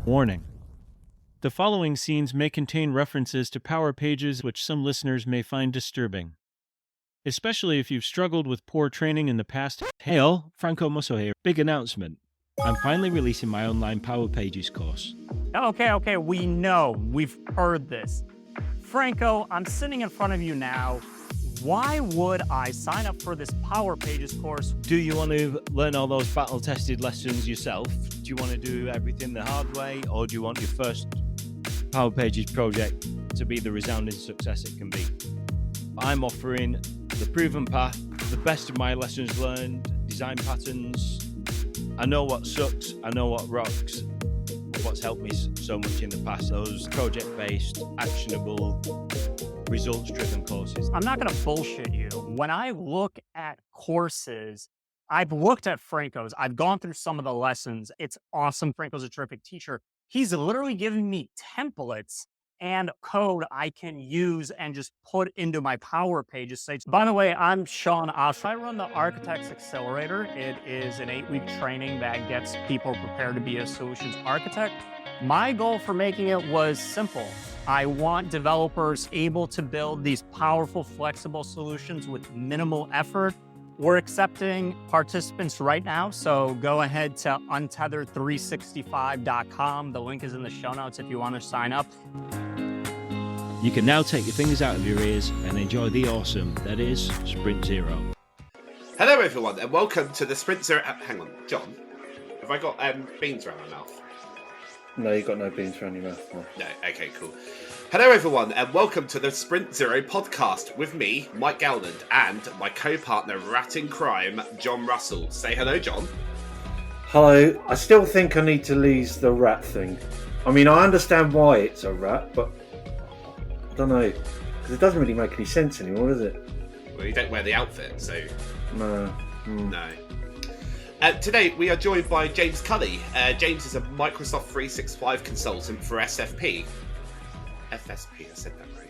Warning. The following scenes may contain references to Power Pages which some listeners may find disturbing. Especially if you've struggled with poor training in the past. Hail, Franco Musso here. Big announcement. I'm finally releasing my online Power Pages course. Okay, we know. We've heard this. Franco, I'm sitting in front of you now. Why would I sign up for this Power Pages course? Do you want to learn all those battle-tested lessons yourself? Do you want to do everything the hard way? Or do you want your first Power Pages project to be the resounding success it can be? I'm offering the proven path, the best of my lessons learned, design patterns. I know what sucks, I know what rocks, what's helped me so much in the past, those project-based, actionable, results-driven courses. I'm not going to bullshit you. When I look at courses, I've looked at Franco's. I've gone through some of the lessons. It's awesome. Franco's a terrific teacher. He's literally giving me templates and code I can use and just put into my Power Pages sites. By the way, I'm Sean Osh. I run the Architects Accelerator. It is an 8-week training that gets people prepared to be a solutions architect. My goal for making it was simple. I want developers able to build these powerful, flexible solutions with minimal effort. We're accepting participants right now, so go ahead to untethered365.com. The link is in the show notes if you want to sign up. You can now take your fingers out of your ears and enjoy the awesome that is Sprint Zero. Hello everyone and welcome to the Sprint Zero... hang on, John, have I got beans around my mouth? No, you've got no beans around your mouth. No, okay, cool. Hello everyone and welcome to the Sprint Zero podcast with me, Mike Gowland, and my co-partner rat in crime, John Russell. Say hello, John. Hello. I still think I need to lose the rat thing. I mean, I understand why it's a rat, but I don't know, because it doesn't really make any sense anymore, does it? Well, you don't wear the outfit, so... No. No. Today we are joined by James Culley. James is a Microsoft 365 consultant for SFP. FSP, I said that right.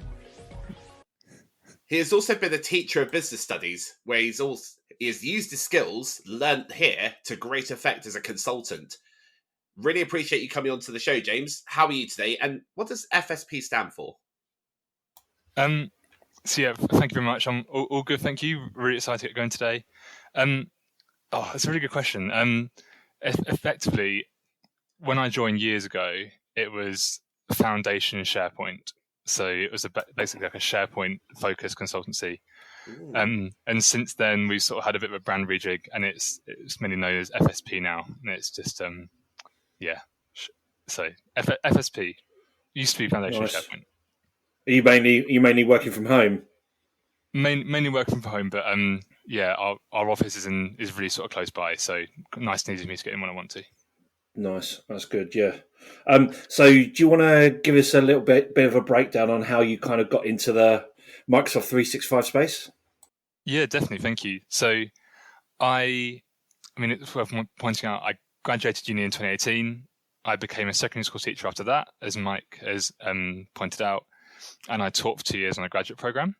He has also been a teacher of business studies, where he has used his skills learnt here to great effect as a consultant. Really appreciate you coming on to the show, James. How are you today? And what does FSP stand for? Thank you very much. I'm all good, thank you. Really excited to get going today. That's a really good question. Effectively, when I joined years ago, it was Foundation SharePoint. So it was basically like a SharePoint-focused consultancy. And since then, we've sort of had a bit of a brand rejig, and it's mainly known as FSP now. And it's just, So FSP used to be Foundation SharePoint. Are you mainly working from home? Mainly working from home, but our office is really sort of close by, so nice and easy for me to get in when I want to. Nice, that's good. Yeah. So do you want to give us a little bit of a breakdown on how you kind of got into the Microsoft 365 space? Yeah, definitely. Thank you. So it's worth pointing out, I graduated uni in 2018. I became a secondary school teacher after that, as Mike has pointed out, and I taught for 2 years on a graduate program.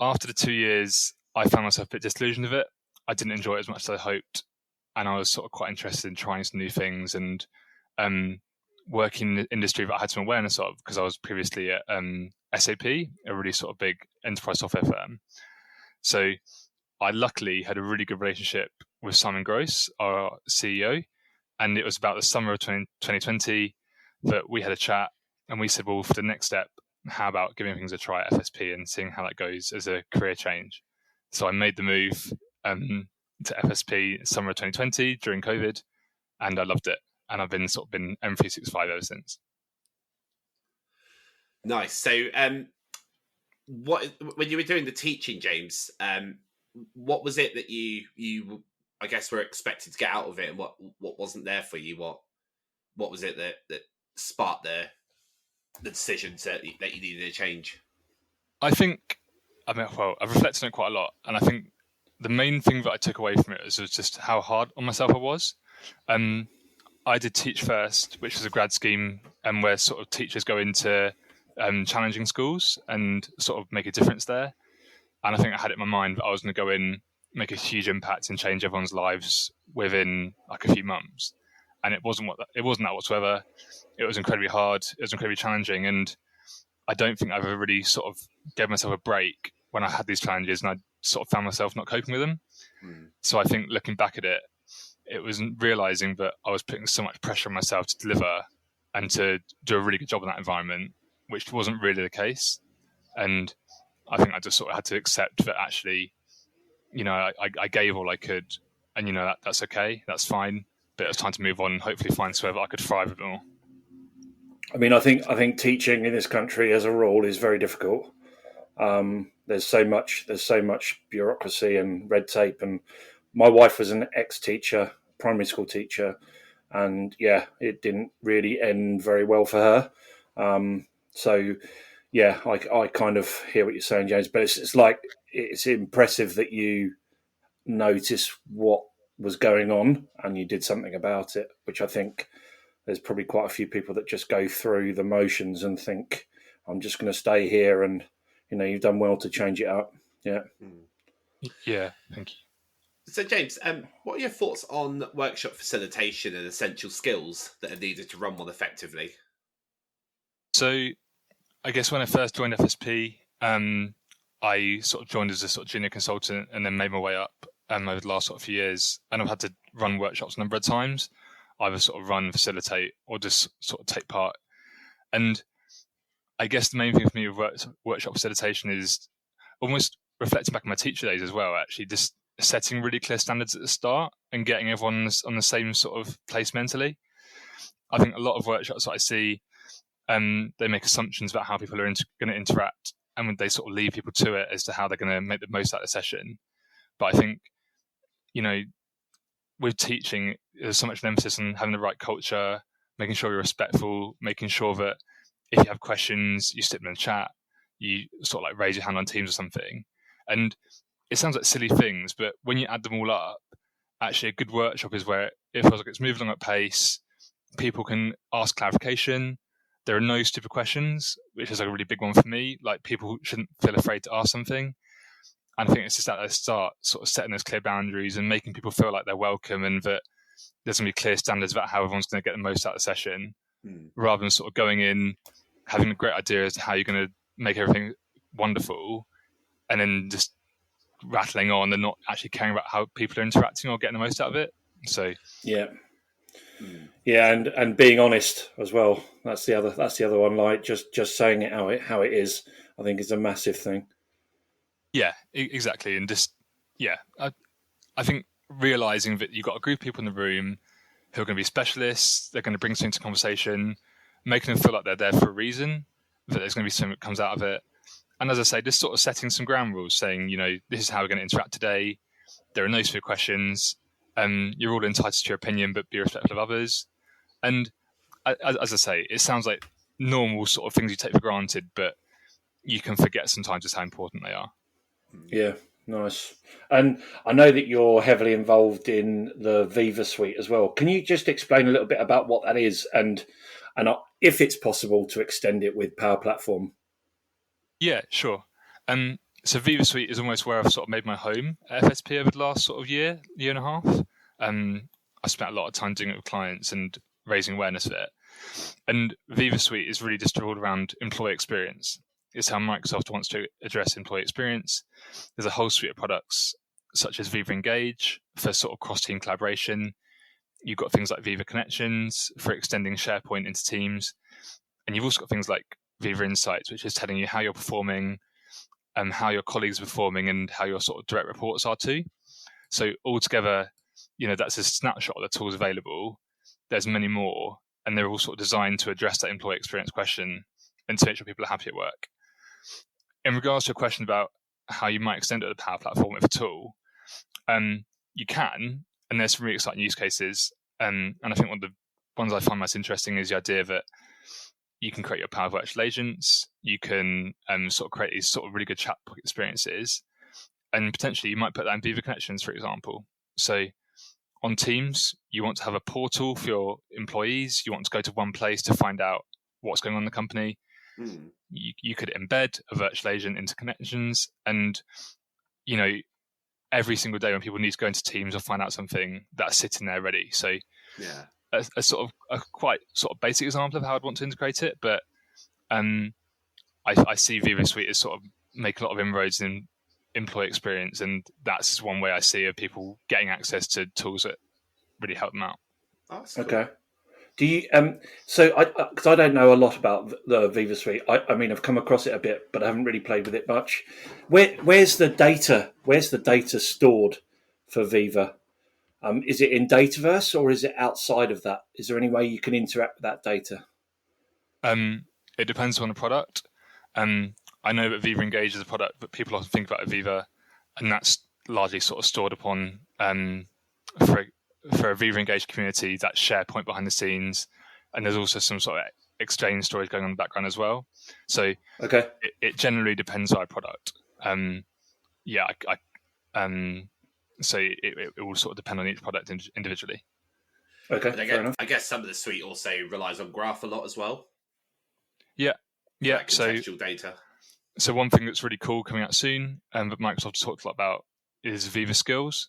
After the 2 years, I found myself a bit disillusioned with it. I didn't enjoy it as much as I hoped, and I was sort of quite interested in trying some new things and working in the industry that I had some awareness of, because I was previously at SAP, a really sort of big enterprise software firm. So I luckily had a really good relationship with Simon Gross, our CEO, and it was about the summer of 2020 that we had a chat, and we said, well, for the next step, how about giving things a try at FSP and seeing how that goes as a career change? So I made the move to FSP summer of 2020 during COVID, and I loved it. And I've been M365 ever since. Nice. So, when you were doing the teaching, James, what was it that you I guess were expected to get out of it, and what wasn't there for you? What was it that sparked the decision that you needed a change? I've reflected on it quite a lot, and I think the main thing that I took away from it was just how hard on myself I was. I did Teach First, which was a grad scheme, and where sort of teachers go into challenging schools and sort of make a difference there. And I think I had it in my mind that I was going to go in, make a huge impact and change everyone's lives within like a few months. and it wasn't that whatsoever. It was incredibly hard. It was incredibly challenging, and I don't think I've ever really sort of gave myself a break when I had these challenges, and I sort of found myself not coping with them. So I think looking back at it, it was realizing that I was putting so much pressure on myself to deliver and to do a really good job in that environment, which wasn't really the case. And I think I just sort of had to accept that actually, I gave all I could, and that's okay, that's fine. But it was time to move on and hopefully find somewhere that I could thrive a bit more. I mean, I think teaching in this country as a rule is very difficult. There's so much bureaucracy and red tape. And my wife was an ex-teacher, primary school teacher, and yeah, it didn't really end very well for her. So yeah, I kind of hear what you're saying, James. But it's impressive that you noticed what was going on and you did something about it, which I think there's probably quite a few people that just go through the motions and think, I'm just going to stay here, and you've done well to change it up. Yeah. Yeah, thank you. So James, what are your thoughts on workshop facilitation and essential skills that are needed to run one effectively? So I guess when I first joined FSP, I sort of joined as a sort of junior consultant and then made my way up over the last sort of few years, and I've had to run workshops a number of times, either sort of run, facilitate, or just sort of take part. And I guess the main thing for me with workshop facilitation is almost reflecting back on my teacher days as well, actually just setting really clear standards at the start and getting everyone on the same sort of place mentally. I think a lot of workshops that I see, they make assumptions about how people are going to interact, and they sort of leave people to it as to how they're going to make the most out of the session. But I think, with teaching, there's so much emphasis on having the right culture, making sure you're respectful, making sure that if you have questions, you stick them in the chat, you sort of like raise your hand on Teams or something. And it sounds like silly things, but when you add them all up, actually a good workshop is where it feels like it's moving along at pace, people can ask clarification, there are no stupid questions, which is like a really big one for me. Like, people shouldn't feel afraid to ask something. And I think it's just at the start, sort of setting those clear boundaries and making people feel like they're welcome and that there's going to be clear standards about how everyone's going to get the most out of the session, rather than sort of going in, having a great idea as to how you're going to make everything wonderful, and then just rattling on and not actually caring about how people are interacting or getting the most out of it. So yeah, and being honest as well. That's the other one. Like just saying it how it is, I think, is a massive thing. Yeah, exactly. And just, I think realizing that you've got a group of people in the room who are going to be specialists, they're going to bring something to conversation, making them feel like they're there for a reason, that there's going to be something that comes out of it. And as I say, just sort of setting some ground rules, saying, this is how we're going to interact today. There are no stupid questions. You're all entitled to your opinion, but be respectful of others. And as I say, it sounds like normal sort of things you take for granted, but you can forget sometimes just how important they are. Yeah, nice. And I know that you're heavily involved in the Viva Suite as well. Can you just explain a little bit about what that is and if it's possible to extend it with Power Platform? Yeah, sure. So Viva Suite is almost where I've sort of made my home at FSP over the last sort of year and a half. I spent a lot of time doing it with clients and raising awareness of it. And Viva Suite is really just all around employee experience. It's how Microsoft wants to address employee experience. There's a whole suite of products such as Viva Engage for sort of cross-team collaboration. You've got things like Viva Connections for extending SharePoint into Teams. And you've also got things like Viva Insights, which is telling you how you're performing and how your colleagues are performing and how your sort of direct reports are too. So altogether, that's a snapshot of the tools available. There's many more, and they're all sort of designed to address that employee experience question and to make sure people are happy at work. In regards to a question about how you might extend it to the Power Platform with a tool, you can, and there's some really exciting use cases. And I think one of the ones I find most interesting is the idea that you can create your Power Virtual Agents, you can sort of create these sort of really good chat experiences, and potentially you might put that in Viva Connections, for example. So on Teams, you want to have a portal for your employees, you want to go to one place to find out what's going on in the company. You could embed a virtual agent into Connections, and every single day when people need to go into Teams or find out something, that's sitting there ready. So a sort of a quite sort of basic example of how I'd want to integrate it, but I see Viva Suite as sort of make a lot of inroads in employee experience, and that's one way I see of people getting access to tools that really help them out. Oh, that's cool. Okay. Do you so because I don't know a lot about the Viva Suite. I mean I've come across it a bit, but I haven't really played with it much. Where's the data? Where's the data stored for Viva? Is it in Dataverse or is it outside of that? Is there any way you can interact with that data? It depends on the product. I know that Viva Engage is a product, but people often think about Viva, and that's largely sort of stored upon for a Viva Engage community, that's SharePoint behind the scenes, and there's also some sort of Exchange storage going on in the background as well. So okay, it generally depends on our product. So it will sort of depend on each product individually. Okay, fair enough. I guess some of the suite also relies on Graph a lot as well. Yeah. Like contextual data. So one thing that's really cool coming out soon, that Microsoft talked a lot about, is Viva Skills,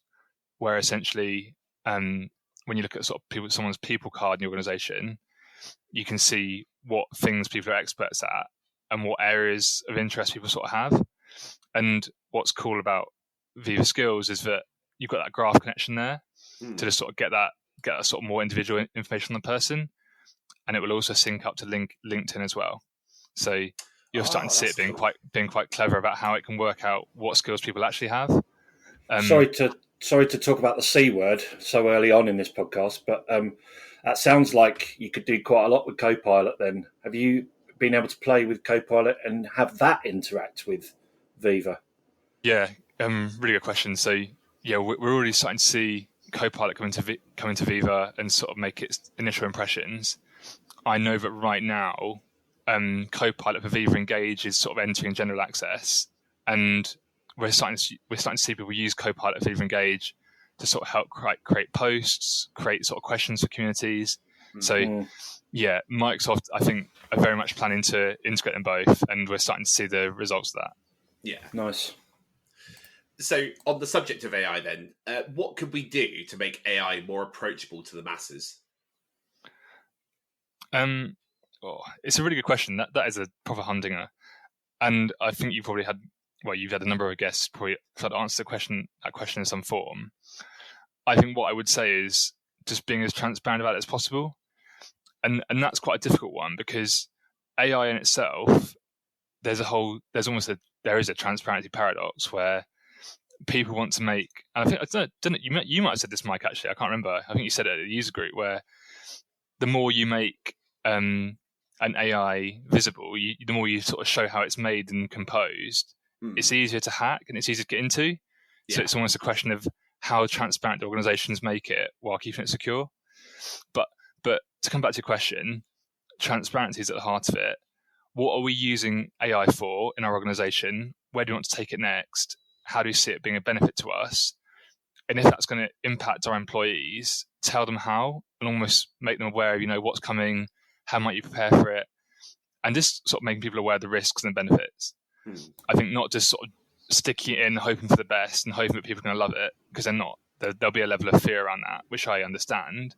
where essentially when you look at sort of someone's people card in the organization, you can see what things people are experts at and what areas of interest people sort of have. And what's cool about Viva Skills is that you've got that graph connection there to just sort of get that sort of more individual information on the person, and it will also sync up to LinkedIn as well. So you're starting to see it being quite clever about how it can work out what skills people actually have. Sorry to talk about the C word so early on in this podcast, but that sounds like you could do quite a lot with Copilot then. Have you been able to play with Copilot and have that interact with Viva? Yeah, really good question. So yeah, we're already starting to see Copilot come into Viva and sort of make its initial impressions. I know that right now, Copilot for Viva Engage is sort of entering general access, and we're starting to see people use Copilot for Viva Engage to sort of help create posts, create sort of questions for communities. Mm-hmm. So yeah, Microsoft, I think, are very much planning to integrate them both, and we're starting to see the results of that. Yeah, nice. So on the subject of AI then, what could we do to make AI more approachable to the masses? It's a really good question. That is a proper humdinger. And I think you've had a number of guests probably try to answer that question in some form. I think what I would say is just being as transparent about it as possible. And that's quite a difficult one, because AI in itself, there is a transparency paradox where people want to make, and I think you might have said this, Mike, actually, I can't remember. I think you said it at the user group, where the more you make an AI visible, the more you sort of show how it's made and composed, it's easier to hack and it's easier to get into. Yeah. So it's almost a question of how transparent the organizations make it while keeping it secure. But to come back to your question, transparency is at the heart of it. What are we using AI for in our organization? Where do we want to take it next? How do we see it being a benefit to us? And if that's going to impact our employees, tell them how, and almost make them aware of, what's coming, how might you prepare for it, and just sort of making people aware of the risks and the benefits. I think not just sort of sticking it in, hoping for the best and hoping that people are going to love it, because they're not. There'll be a level of fear around that, which I understand,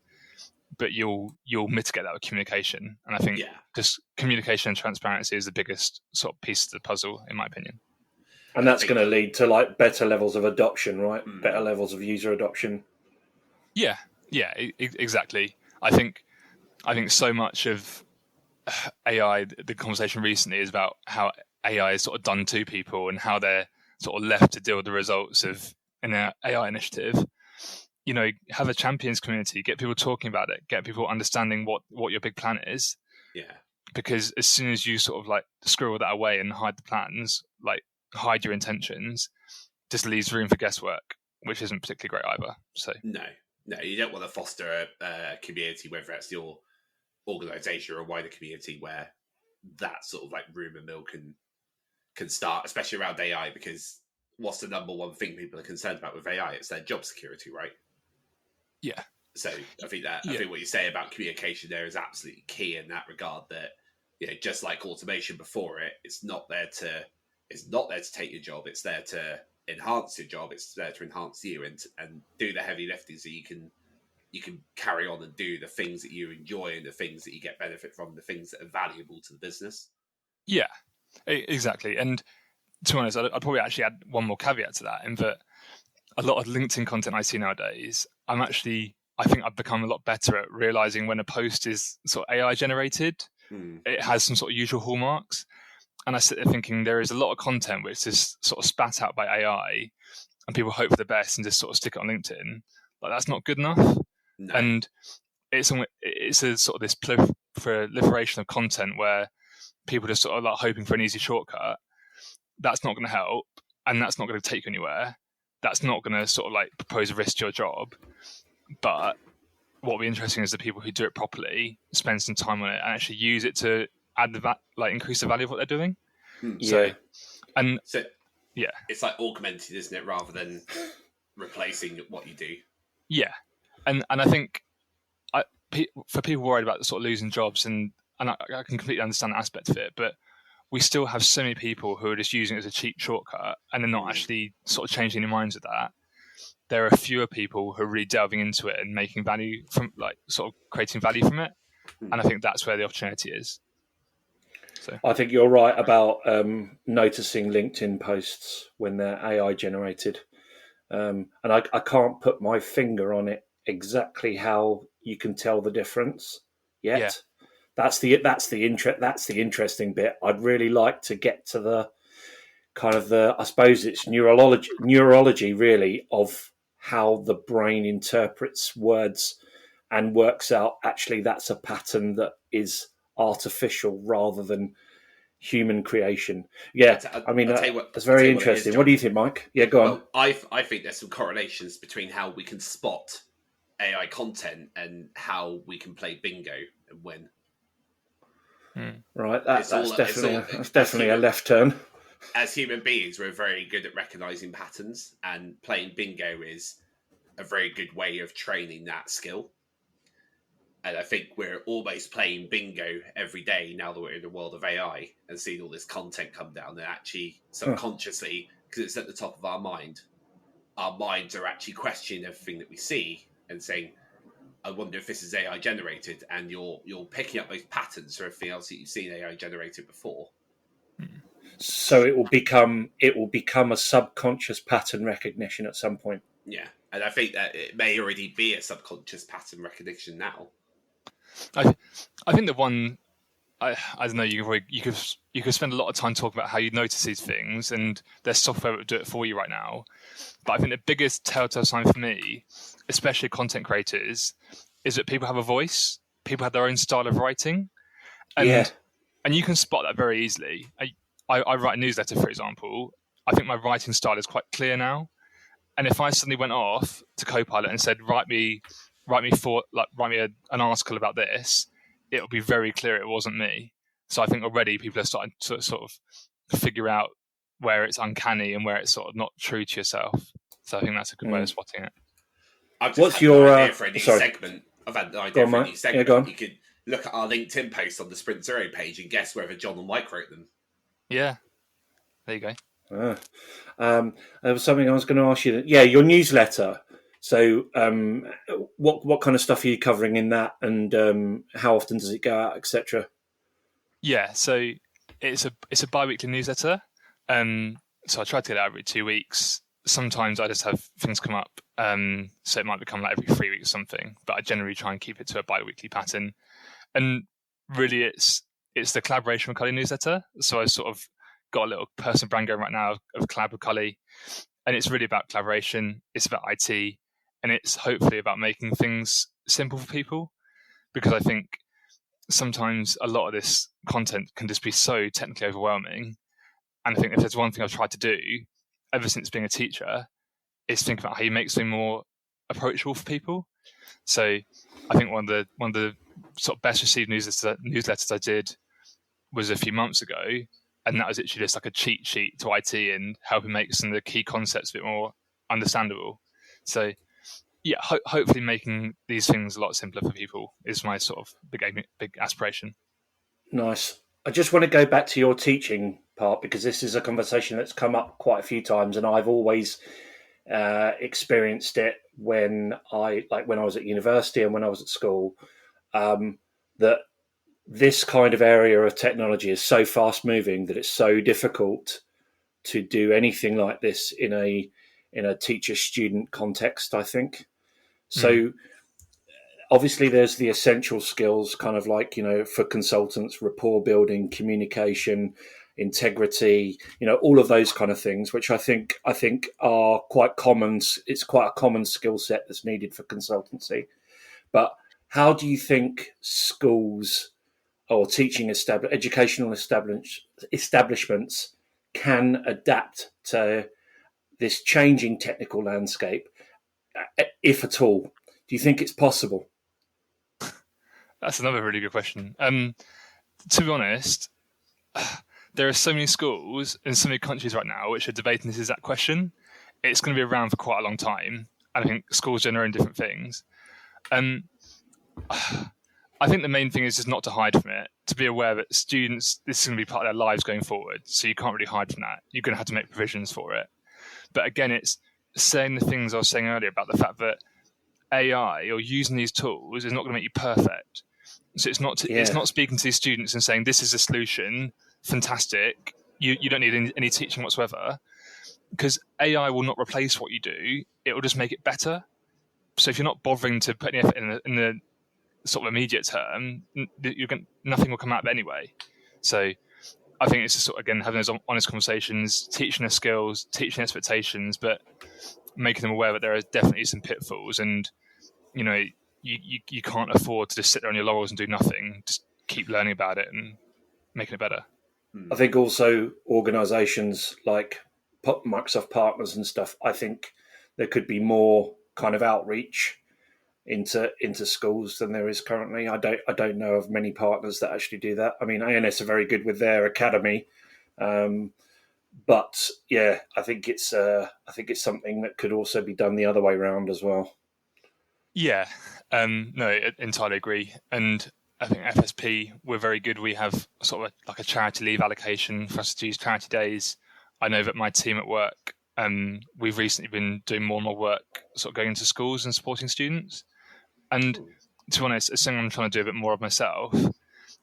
but you'll mitigate that with communication. And I think just communication and transparency is the biggest sort of piece of the puzzle, in my opinion. And that's going to lead to like better levels of adoption, right? Better levels of user adoption. Yeah, exactly. I think so much of AI, the conversation recently is about how AI is sort of done to people and how they're sort of left to deal with the results of an AI initiative. Have a champions community, get people talking about it, get people understanding what your big plan is. Yeah. Because as soon as you sort of like squirrel that away and hide the plans, like hide your intentions, just leaves room for guesswork, which isn't particularly great either. So no, you don't want to foster a community, whether that's your organization or a wider community, where that sort of like rumor mill can start, especially around AI, because what's the number one thing people are concerned about with AI? It's their job security, right? Yeah. So I think what you say about communication there is absolutely key in that regard. That just like automation before it, it's not there to take your job. It's there to enhance your job. It's there to enhance you and do the heavy lifting so you can you can carry on and do the things that you enjoy and the things that you get benefit from, the things that are valuable to the business. Yeah, exactly. And to be honest, I'd probably actually add one more caveat to that, in that a lot of LinkedIn content I see nowadays, I think I've become a lot better at realizing when a post is sort of AI generated, it has some sort of usual hallmarks. And I sit there thinking there is a lot of content which is sort of spat out by AI and people hope for the best and just sort of stick it on LinkedIn. Like, that's not good enough. No. And it's a sort of this proliferation of content where people just sort of like hoping for an easy shortcut. That's not going to help, and that's not going to take you anywhere. That's not going to sort of like propose a risk to your job. But what will be interesting is the people who do it properly, spend some time on it, and actually use it to add increase the value of what they're doing. Yeah. It's like augmented, isn't it, rather than replacing what you do. Yeah, and I think for people worried about sort of losing jobs, and I can completely understand that aspect of it, but we still have so many people who are just using it as a cheap shortcut, and they're not actually sort of changing their minds with that. There are fewer people who are really delving into it and making value from, like, sort of creating value from it, and I think that's where the opportunity is. So I think you're right about noticing LinkedIn posts when they're AI generated, and I can't put my finger on it exactly how you can tell the difference yet. Yeah. That's the interesting bit. I'd really like to get to the kind of I suppose it's neurology really, of how the brain interprets words and works out actually that's a pattern that is artificial rather than human creation. Yeah, I mean, that's very interesting. What do you think, Mike? Yeah, go on. I think there's some correlations between how we can spot AI content and how we can play bingo and win. Right, that's definitely a left turn. As human beings, we're very good at recognizing patterns, and playing bingo is a very good way of training that skill. And I think we're almost playing bingo every day now that we're in the world of AI and seeing all this content come down, and actually subconsciously, because it's at the top of our minds are actually questioning everything that we see and saying, I wonder if this is AI generated, and you're picking up those patterns for everything else that you've seen AI generated before. So it will become a subconscious pattern recognition at some point. Yeah, and I think that it may already be a subconscious pattern recognition now. I think the one I don't know, you could spend a lot of time talking about how you notice these things, and there's software that will do it for you right now. But I think the biggest telltale sign for me, especially content creators, is that people have a voice. People have their own style of writing, and you can spot that very easily. I write a newsletter, for example. I think my writing style is quite clear now, and if I suddenly went off to Copilot and said, write me an article about this, it will be very clear it wasn't me. So I think already people are starting to sort of figure out where it's uncanny and where it's sort of not true to yourself. So I think that's a good way of spotting it. What's your idea for a new segment? I've had an idea for a new segment. Yeah, you could look at our LinkedIn posts on the Sprint Zero page and guess whether John or Mike wrote them. Yeah, there you go. There was something I was going to ask you. Yeah, your newsletter. So, what kind of stuff are you covering in that, and how often does it go out, etc.? Yeah, so it's a bi-weekly newsletter. So I try to get it out every 2 weeks. Sometimes I just have things come up, so it might become like every 3 weeks or something. But I generally try and keep it to a bi-weekly pattern. And really, it's the collaboration with Culley newsletter. So I sort of got a little personal brand going right now of collab with Culley, and it's really about collaboration. It's about IT. And it's hopefully about making things simple for people, because I think sometimes a lot of this content can just be so technically overwhelming. And I think if there's one thing I've tried to do ever since being a teacher, is think about how you make something more approachable for people. So I think one of the sort of best received newsletters I did was a few months ago, and that was actually just like a cheat sheet to IT and helping make some of the key concepts a bit more understandable. So yeah, hopefully making these things a lot simpler for people is my sort of big aspiration. Nice. I just want to go back to your teaching part, because this is a conversation that's come up quite a few times, and I've always experienced it when I was at university and when I was at school, that this kind of area of technology is so fast moving that it's so difficult to do anything like this in a teacher student context, I think. So obviously there's the essential skills, kind of like, for consultants, rapport building, communication, integrity, all of those kind of things, which I think are quite common. It's quite a common skill set that's needed for consultancy. But how do you think schools or educational establishments can adapt to this changing technical landscape, if at all? Do you think it's possible? That's another really good question. To be honest, there are so many schools in so many countries right now which are debating this exact question. It's going to be around for quite a long time. And I think schools do their own different things. I think the main thing is just not to hide from it, to be aware that students, this is going to be part of their lives going forward. So you can't really hide from that. You're going to have to make provisions for it. But again, it's saying the things I was saying earlier about the fact that AI or using these tools is not going to make you perfect. So it's not speaking to these students and saying, this is a solution, fantastic. You don't need any teaching whatsoever, because AI will not replace what you do. It will just make it better. So if you're not bothering to put any effort in the sort of immediate term, nothing will come out of it anyway. So I think it's just sort of, again, having those honest conversations, teaching their skills, teaching expectations, but making them aware that there are definitely some pitfalls, and you can't afford to just sit there on your laurels and do nothing. Just keep learning about it and making it better. I think also organisations like Microsoft partners and stuff, I think there could be more kind of outreach into schools than there is currently. I don't know of many partners that actually do that. I mean, ANS are very good with their academy, but yeah, I think it's something that could also be done the other way around as well. Yeah, no, I entirely agree. And I think FSP, we're very good. We have sort of like a charity leave allocation for us to use charity days. I know that my team at work, we've recently been doing more and more work sort of going into schools and supporting students. And to be honest, it's something I'm trying to do a bit more of myself.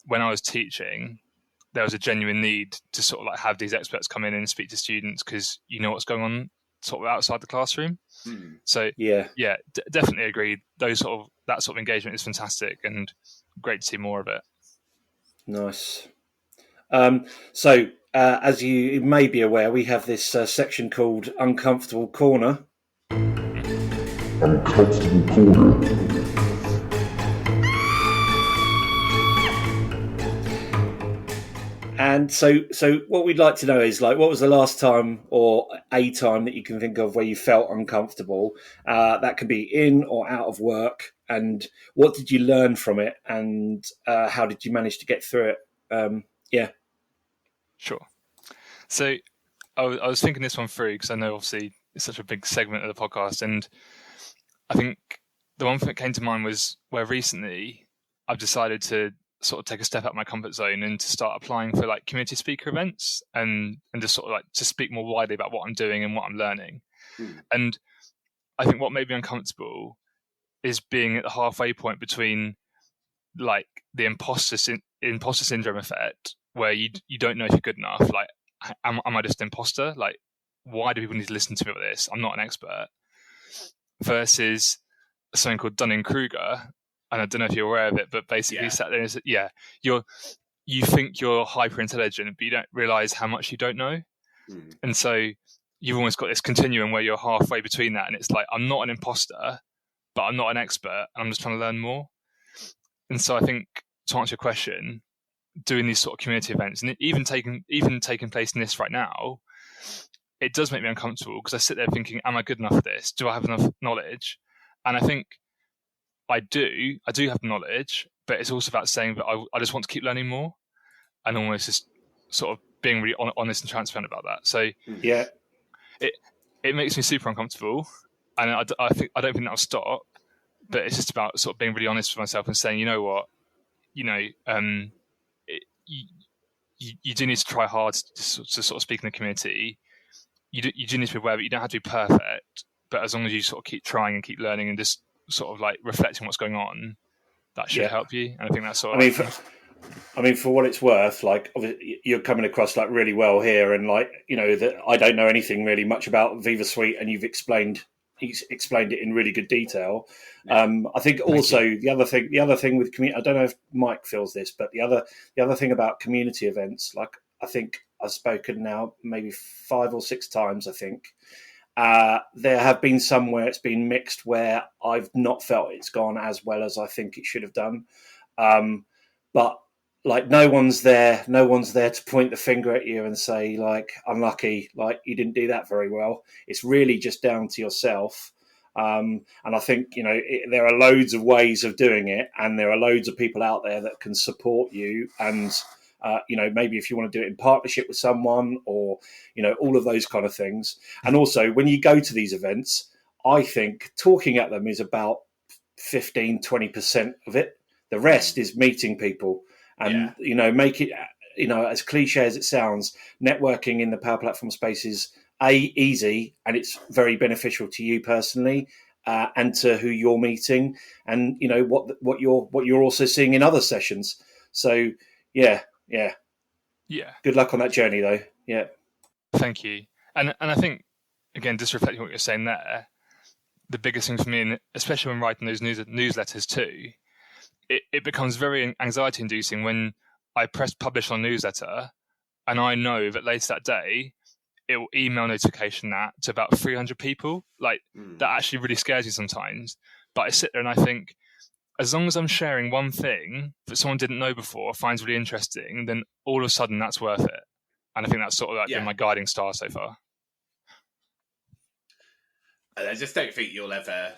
When I was teaching, there was a genuine need to sort of like have these experts come in and speak to students, because you know what's going on sort of outside the classroom. So definitely agree. That sort of engagement is fantastic and great to see more of it. Nice. So as you may be aware, we have this section called Uncomfortable Corner. Uncomfortable Corner. And so what we'd like to know is, like, what was the last time or a time that you can think of where you felt uncomfortable? That could be in or out of work. And what did you learn from it? And how did you manage to get through it? Sure. So I was thinking this one through, because I know obviously it's such a big segment of the podcast. And I think the one thing that came to mind was where recently I've decided to sort of take a step out of my comfort zone and to start applying for like community speaker events and just sort of like to speak more widely about what I'm doing and what I'm learning. And I think what made me uncomfortable is being at the halfway point between like the imposter syndrome effect, where you don't know if you're good enough. Like, am I just an imposter? Like, why do people need to listen to me about this? I'm not an expert. Versus something called Dunning-Kruger, and I don't know if you're aware of it, but basically sat there and said, you think you're hyper intelligent, but you don't realize how much you don't know. And so you've almost got this continuum where you're halfway between that, and it's like, I'm not an imposter, but I'm not an expert, and I'm just trying to learn more. And so I think, to answer your question, doing these sort of community events, and even taking place in this right now, it does make me uncomfortable, because I sit there thinking, am I good enough for this? Do I have enough knowledge? And I think I do have the knowledge, but it's also about saying that I just want to keep learning more, and almost just sort of being really honest and transparent about that. So it makes me super uncomfortable, and I don't think that'll stop. But it's just about sort of being really honest with myself and saying, you know what, you do need to try hard to sort of speak in the community. You do need to be aware that you don't have to be perfect, But as long as you sort of keep trying and keep learning and just sort of like reflecting what's going on, that should help you. And I think that's sort of. I mean, for what it's worth, like you're coming across like really well here, and like that I don't know anything really much about Viva Suite, and you've explained it in really good detail. I think also the other thing with community, I don't know if Mike feels this, but the other thing about community events, like I think I've spoken now maybe 5 or 6 times. I think there have been some where it's been mixed, where I've not felt it's gone as well as I think it should have done, but. Like no one's there to point the finger at you and say like unlucky, like you didn't do that very well. It's really just down to yourself. And I think there are loads of ways of doing it, and there are loads of people out there that can support you. And maybe if you want to do it in partnership with someone, or all of those kind of things. And also when you go to these events, I think talking at them is about 15-20% of it. The rest is meeting people. And, make it, as cliche as it sounds, networking in the Power Platform space is easy, and it's very beneficial to you personally and to who you're meeting, and, what you're also seeing in other sessions. So, yeah. Good luck on that journey, though. Yeah. Thank you. And I think, again, just reflecting what you're saying there, the biggest thing for me, and especially when writing those newsletters too, it becomes very anxiety-inducing when I press publish on newsletter, and I know that later that day it will email notification that to about 300 people. Like that actually really scares you sometimes. But I sit there and I think, as long as I'm sharing one thing that someone didn't know before, finds really interesting, then all of a sudden that's worth it. And I think that's sort of like been my guiding star so far. I just don't think you'll ever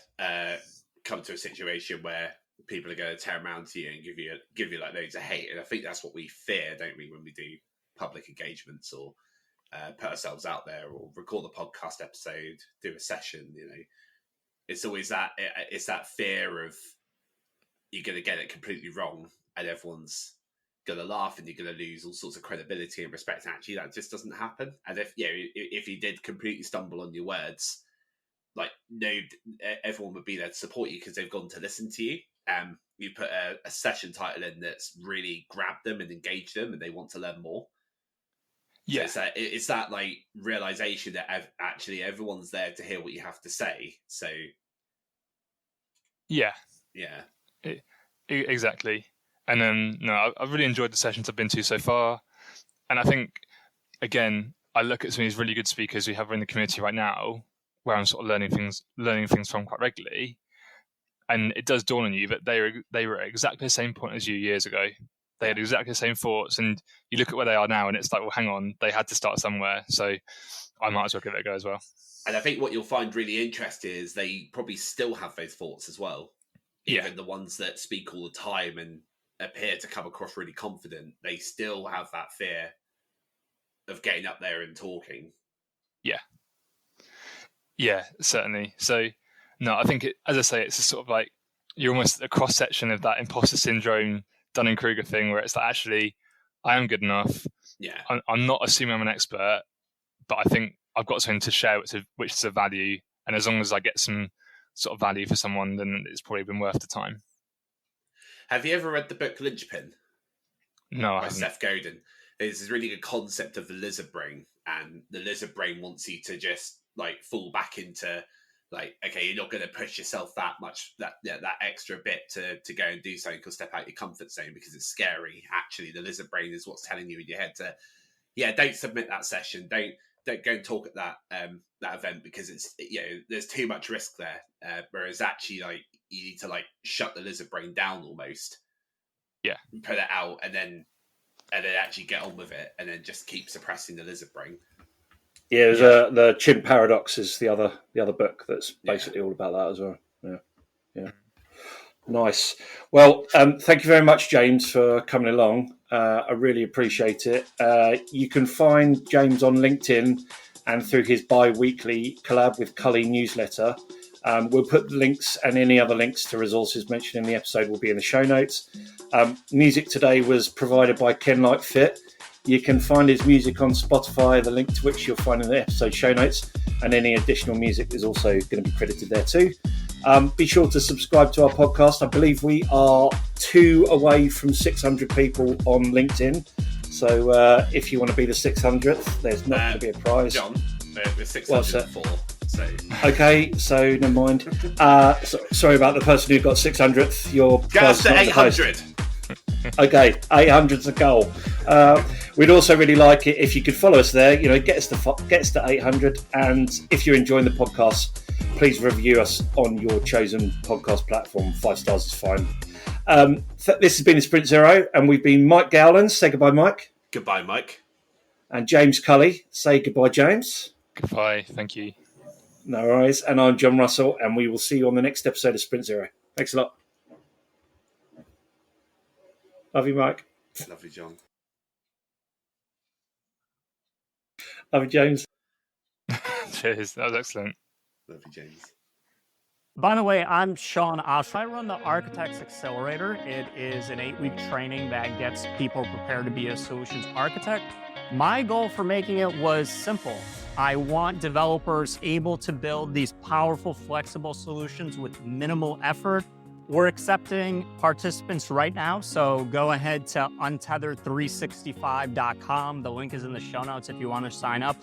come to a situation where people are going to turn around to you and give you like loads of hate. And I think that's what we fear, don't we, when we do public engagements or put ourselves out there or record a podcast episode, do a session. It's always that fear of you're going to get it completely wrong and everyone's going to laugh and you're going to lose all sorts of credibility and respect. Actually, that just doesn't happen. And if you did completely stumble on your words, like everyone would be there to support you because they've gone to listen to you. You put a session title in that's really grabbed them and engaged them, and they want to learn more. Yeah, so it's that like realization that actually everyone's there to hear what you have to say. So, exactly. And then I've really enjoyed the sessions I've been to so far, and I think again I look at some of these really good speakers we have in the community right now, where I'm sort of learning things from quite regularly. And it does dawn on you that they were at exactly the same point as you years ago. They had exactly the same thoughts, and you look at where they are now, and it's like, well, hang on, they had to start somewhere. So I might as well give it a go as well. And I think what you'll find really interesting is they probably still have those thoughts as well. Even the ones that speak all the time and appear to come across really confident, they still have that fear of getting up there and talking. Yeah, certainly. So, no, I think, as I say, it's a sort of like you're almost a cross-section of that imposter syndrome, Dunning-Kruger thing, where it's like, actually, I am good enough. Yeah. I'm not assuming I'm an expert, but I think I've got something to share which is of value. And as long as I get some sort of value for someone, then it's probably been worth the time. Have you ever read the book Lynchpin? No, I by haven't. Seth Godin. There's this really good concept of the lizard brain, and the lizard brain wants you to just like fall back into like, okay, you're not going to push yourself that much, that extra bit to go and do something or step out your comfort zone because it's scary. Actually, the lizard brain is what's telling you in your head to, don't submit that session. Don't go and talk at that event because it's, there's too much risk there. Whereas actually, like, you need to like shut the lizard brain down almost. Yeah. Put it out and then actually get on with it and then just keep suppressing the lizard brain. Yeah, there's the Chimp Paradox is the other book that's basically all about that as well. Yeah. Nice. Well, thank you very much, James, for coming along. I really appreciate it. You can find James on LinkedIn and through his bi-weekly collab with Culley newsletter. We'll put the links and any other links to resources mentioned in the episode will be in the show notes. Music today was provided by Ken Lightfit. You can find his music on Spotify, the link to which you'll find in the episode show notes. and any additional music is also going to be credited there too. Be sure to subscribe to our podcast. I believe we are 2 away from 600 people on LinkedIn. So if you want to be the 600th, there's not going to be a prize. John, we're 604. So. Okay, so never mind. Sorry about the person who got 600th. Your Get us to 800. Okay, 800's a goal. We'd also really like it if you could follow us there. Get us to 800. And if you're enjoying the podcast, please review us on your chosen podcast platform. 5 stars is fine. This has been a Sprint Zero, and we've been Mike Gowland. Say goodbye, Mike. Goodbye, Mike. And James Culley. Say goodbye, James. Goodbye. Thank you. No worries. And I'm John Russell, and we will see you on the next episode of Sprint Zero. Thanks a lot. Love you, Mike. Love you, John. Love you, James. Cheers. That was excellent. Love you, James. By the way, I'm Sean Osh. I run the Architects Accelerator. It is an 8-week training that gets people prepared to be a solutions architect. My goal for making it was simple. I want developers able to build these powerful, flexible solutions with minimal effort. We're accepting participants right now, so go ahead to untethered365.com. The link is in the show notes if you want to sign up.